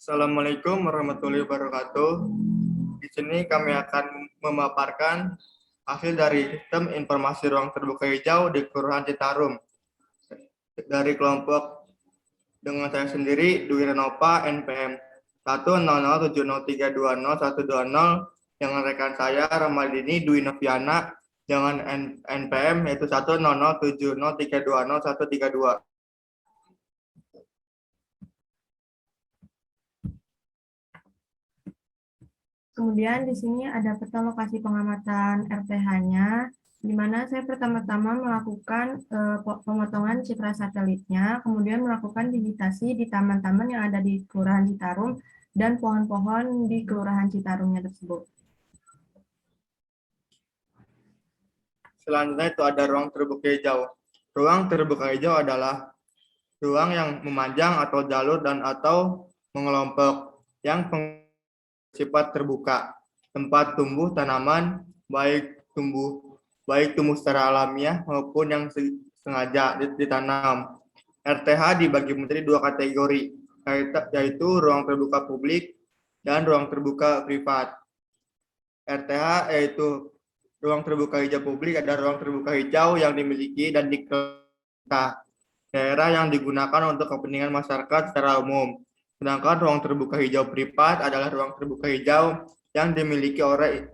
Assalamualaikum warahmatullahi wabarakatuh. Di sini kami akan memaparkan hasil dari sistem informasi ruang terbuka hijau di Kelurahan Citarum. Dari kelompok dengan saya sendiri, Dwi Renopa, NPM 10070320120, dengan rekan saya Ramadini Dwi Noviana dengan NPM yaitu 10070320132. Kemudian di sini ada peta lokasi pengamatan RTH-nya, di mana saya pertama-tama melakukan pemotongan citra satelitnya, kemudian melakukan digitasi di taman-taman yang ada di Kelurahan Citarum dan pohon-pohon di Kelurahan Citarumnya tersebut. Selanjutnya itu ada ruang terbuka hijau. Ruang terbuka hijau adalah ruang yang memanjang atau jalur dan atau mengelompok yang bersifat terbuka, tempat tumbuh tanaman baik tumbuh secara alamiah maupun yang sengaja ditanam. RTH dibagi menjadi dua kategori, yaitu ruang terbuka publik dan ruang terbuka privat. RTH yaitu ruang terbuka hijau publik, ada ruang terbuka hijau yang dimiliki dan dikelola daerah yang digunakan untuk kepentingan masyarakat secara umum. Sedangkan ruang terbuka hijau privat adalah ruang terbuka hijau yang dimiliki oleh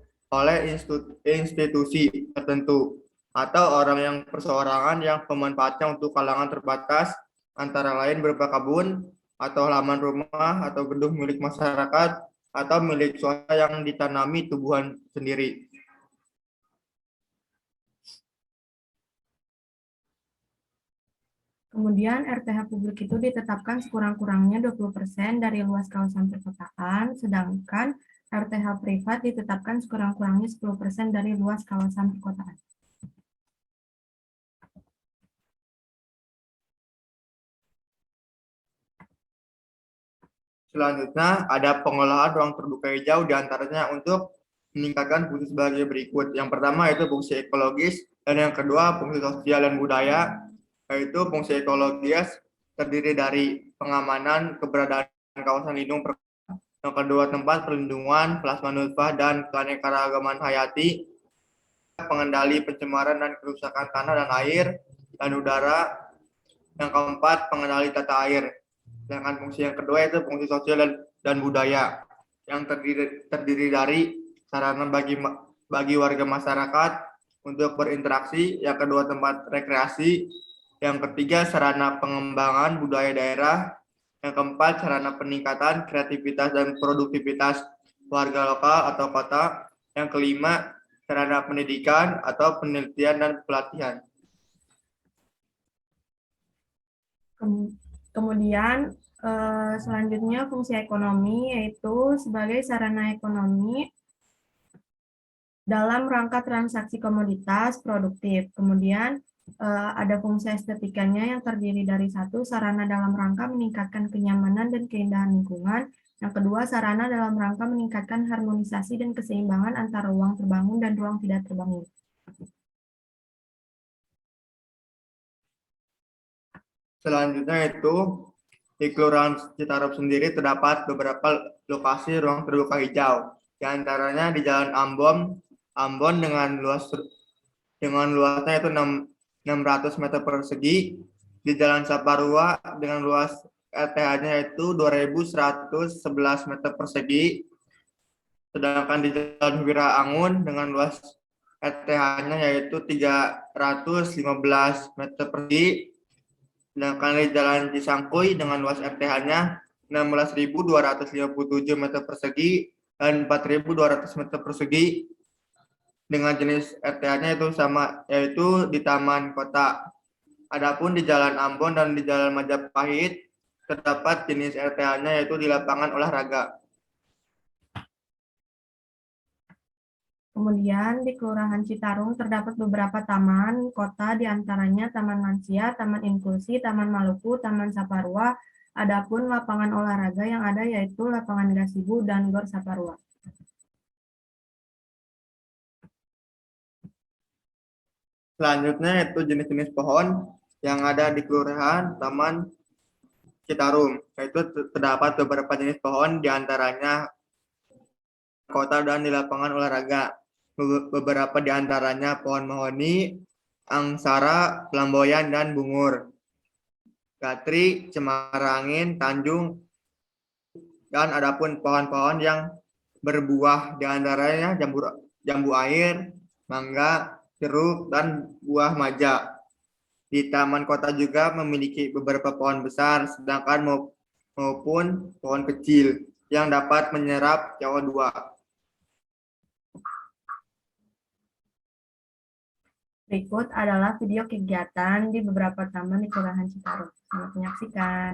institusi tertentu atau orang yang perseorangan yang pemanfaatnya untuk kalangan terbatas, antara lain berupa kebun atau halaman rumah atau gedung milik masyarakat atau milik swasta yang ditanami tumbuhan sendiri. Kemudian RTH publik itu ditetapkan sekurang-kurangnya 20% dari luas kawasan perkotaan, sedangkan RTH privat ditetapkan sekurang-kurangnya 10% dari luas kawasan perkotaan. Selanjutnya ada pengolahan ruang terbuka hijau, diantaranya untuk meningkatkan fungsi sebagai berikut. Yang pertama yaitu fungsi ekologis, dan yang kedua fungsi sosial dan budaya, yaitu fungsi ekologis terdiri dari pengamanan keberadaan kawasan lindung, yang kedua tempat perlindungan plasma dan keanekaragaman hayati, pengendali pencemaran dan kerusakan tanah dan air dan udara, yang keempat pengendali tata air. Sedangkan fungsi yang kedua itu fungsi sosial dan budaya, yang terdiri dari sarana bagi warga masyarakat untuk berinteraksi, yang kedua tempat rekreasi, yang ketiga sarana pengembangan budaya daerah, yang keempat sarana peningkatan kreativitas dan produktivitas warga lokal atau kota, yang kelima sarana pendidikan atau penelitian dan pelatihan. Kemudian selanjutnya fungsi ekonomi, yaitu sebagai sarana ekonomi dalam rangka transaksi komoditas produktif. Kemudian ada fungsi estetikanya yang terdiri dari satu, sarana dalam rangka meningkatkan kenyamanan dan keindahan lingkungan. Yang kedua, sarana dalam rangka meningkatkan harmonisasi dan keseimbangan antara ruang terbangun dan ruang tidak terbangun. Selanjutnya itu di Kelurahan Citarum sendiri terdapat beberapa lokasi ruang terbuka hijau. Di antaranya di Jalan Ambon dengan luasnya itu 600 meter persegi, di Jalan Saparua dengan luas RTH-nya itu 2111 meter persegi, sedangkan di Jalan Wira Angun dengan luas RTH-nya yaitu 315 meter persegi, sedangkan di Jalan Cisangkuy dengan luas RTH-nya 16.257 meter persegi dan 4.200 meter persegi, dengan jenis RTH-nya itu sama, yaitu di Taman Kota. Adapun di Jalan Ambon dan di Jalan Majapahit terdapat jenis RTH-nya yaitu di lapangan olahraga. Kemudian di Kelurahan Citarum terdapat beberapa taman kota, diantaranya Taman Lansia, Taman Inklusi, Taman Maluku, Taman Saparua. Adapun lapangan olahraga yang ada yaitu lapangan Gasibu dan Gor Saparua. Selanjutnya itu jenis-jenis pohon yang ada di kelurahan, taman, Citarum, yaitu terdapat beberapa jenis pohon, diantaranya kota dan di lapangan olahraga. Beberapa diantaranya pohon mahoni, angsara, flamboyan, dan bungur. Gatri, cemara angin, tanjung, dan adapun pohon-pohon yang berbuah diantaranya jambu air, mangga, jeruk, dan buah maja. Di taman kota juga memiliki beberapa pohon besar, sedangkan maupun pohon kecil yang dapat menyerap CO2. Berikut adalah video kegiatan di beberapa taman di Kelurahan Citarum. Selamat menyaksikan.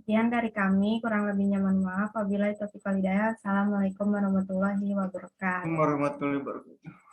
Sekian dari kami, kurang lebihnya mohon maaf. Wabillahi taufiq wal hidayah. Assalamualaikum warahmatullahi wabarakatuh. Warahmatullahi wabarakatuh.